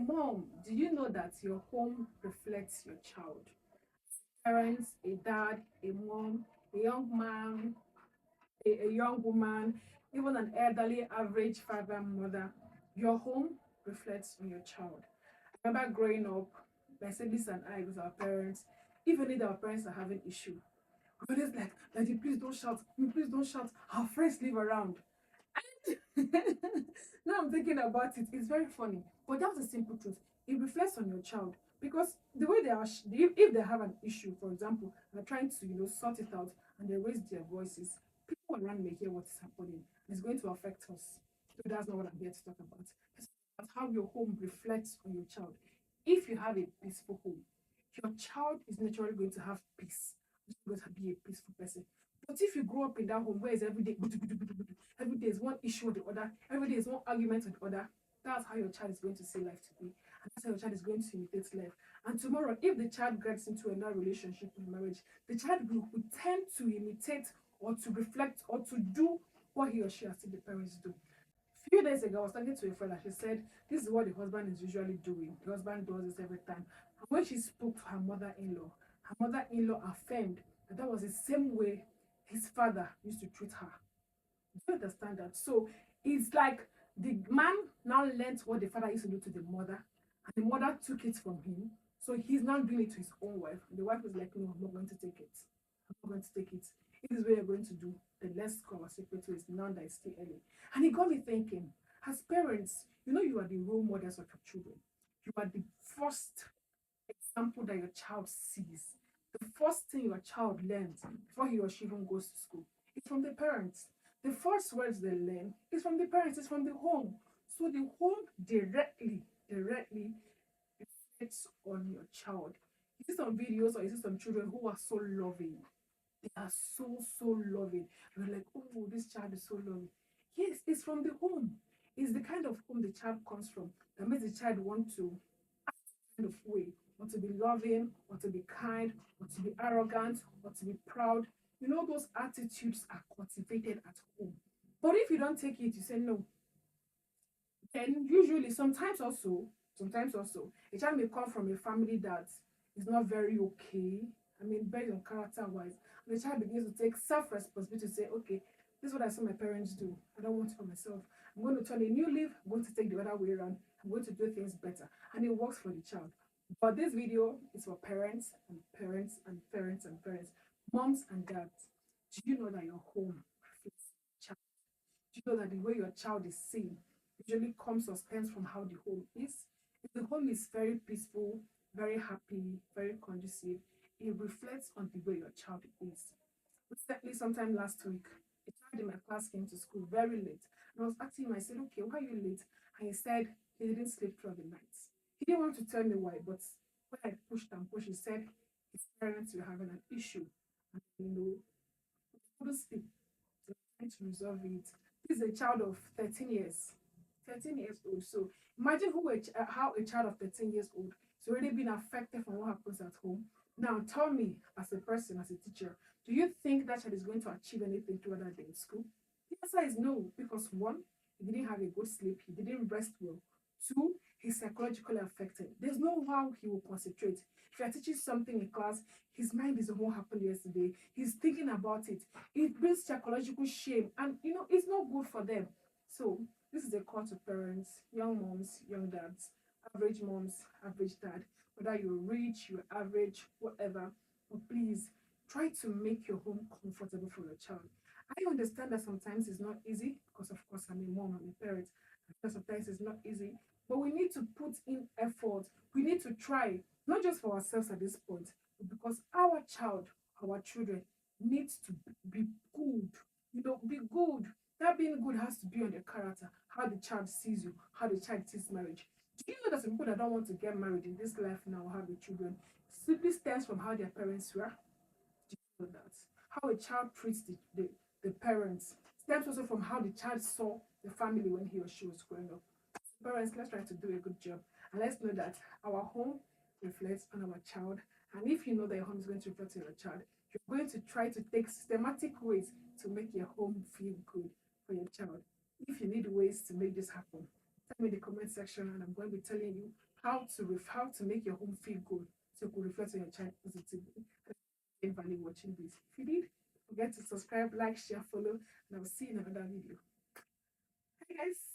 mom, do you know that your home reflects your child? Parents, a dad, a mom, a young man, a young woman, even an elderly average father and mother, your home reflects on your child. I remember growing up, my siblings and I with our parents, even if our parents are having issue, we're always like, Daddy, please don't shout, please don't shout. Our friends live around. Now I'm thinking about it, it's very funny. But that's the simple truth. It reflects on your child because the way they are, if they have an issue, for example, they're trying to sort it out and they raise their voices, people around may hear what is happening. It's going to affect us. So that's not what I'm here to talk about. It's about how your home reflects on your child. If you have a peaceful home, your child is naturally going to have peace. He's going to be a peaceful person. But if you grow up in that home where it's every day, every day is one issue or the other, every day is one argument or the other, that's how your child is going to see life to be. And that's how your child is going to imitate life. And tomorrow, if the child gets into another relationship in marriage, the child will tend to imitate or to reflect or to do what he or she has seen the parents do. Few days ago, I was talking to a friend and she said, this is what the husband is usually doing. The husband does this every time. And when she spoke to her mother in law affirmed that that was the same way his father used to treat her. Do you understand that? So it's like the man now learned what the father used to do to the mother, and the mother took it from him. So he's now doing it to his own wife. And the wife is like, no, I'm not going to take it. I'm not going to take it. If this is what you're going to do, then let's go our separate ways now that it's still early. And it got me thinking, as parents, you are the role models of your children. You are the first example that your child sees. The first thing your child learns before he or she even goes to school is from the parents. The first words they learn is from the parents, it's from the home. So the home directly reflects on your child. You see some videos or you see some children who are so loving. They are so loving. You're like, oh, this child is so loving. Yes, it's from the home. It's the kind of home the child comes from that makes the child want to kind of way, or to be loving, or to be kind, or to be arrogant, or to be proud. Those attitudes are cultivated at home. But if you don't take it, you say no, then usually sometimes also, a child may come from a family that is not very okay. I mean, based on character wise, and the child begins to take self responsibility to say, okay, this is what I saw my parents do. I don't want it for myself. I'm going to turn a new leaf. I'm going to take the other way around. I'm going to do things better. And it works for the child. But this video is for parents and parents and parents and parents, moms and dads. Do you know that your home reflects your child? Do you know that the way your child is seen usually comes or stems from how the home is? If the home is very peaceful, very happy, very conducive, it reflects on the way your child is. Recently, sometime last week, a child in my class came to school very late. And I was asking him, I said, okay, why are you late? And he said he didn't sleep throughout the night. He didn't want to tell me why, but when I pushed and pushed, he said his parents were having an issue. And he couldn't sleep. So trying to resolve it. This is a child of 13 years. 13 years old. So imagine how a child of 13 years old is already been affected from what happens at home. Now tell me, as a person, as a teacher, do you think that child is going to achieve anything throughout that day in school? The answer is no, because one, he didn't have a good sleep, he didn't rest well. Two, he's psychologically affected. There's no how he will concentrate. If you're teaching something in class, his mind is on what happened yesterday. He's thinking about it. It brings psychological shame, and it's not good for them. So this is a call to parents, young moms, young dads, average moms, average dad, whether you're rich, you're average, whatever, but please try to make your home comfortable for your child. I understand that sometimes it's not easy because, of course, I'm a mom, I'm a parent. Sometimes it's not easy, but we need to put in effort. We need to try, not just for ourselves at this point, but because our child, our children, needs to be good. Be good. That being good has to be on the character, how the child sees you, how the child sees marriage. Do you know that some people that don't want to get married in this life now or have the children simply stems from how their parents were? Do you know that? How a child treats the parents stems also from how the child saw the family when he or she was growing up. Parents, let's try to do a good job. And let's know that our home reflects on our child. And if you know that your home is going to reflect on your child, you're going to try to take systematic ways to make your home feel good for your child. If you need ways to make this happen, tell me in the comment section and I'm going to be telling you how to make your home feel good so you could reflect on your child positively. In value watching this. If you did, don't forget to subscribe, like, share, follow, and I'll see you in another video. Hi guys.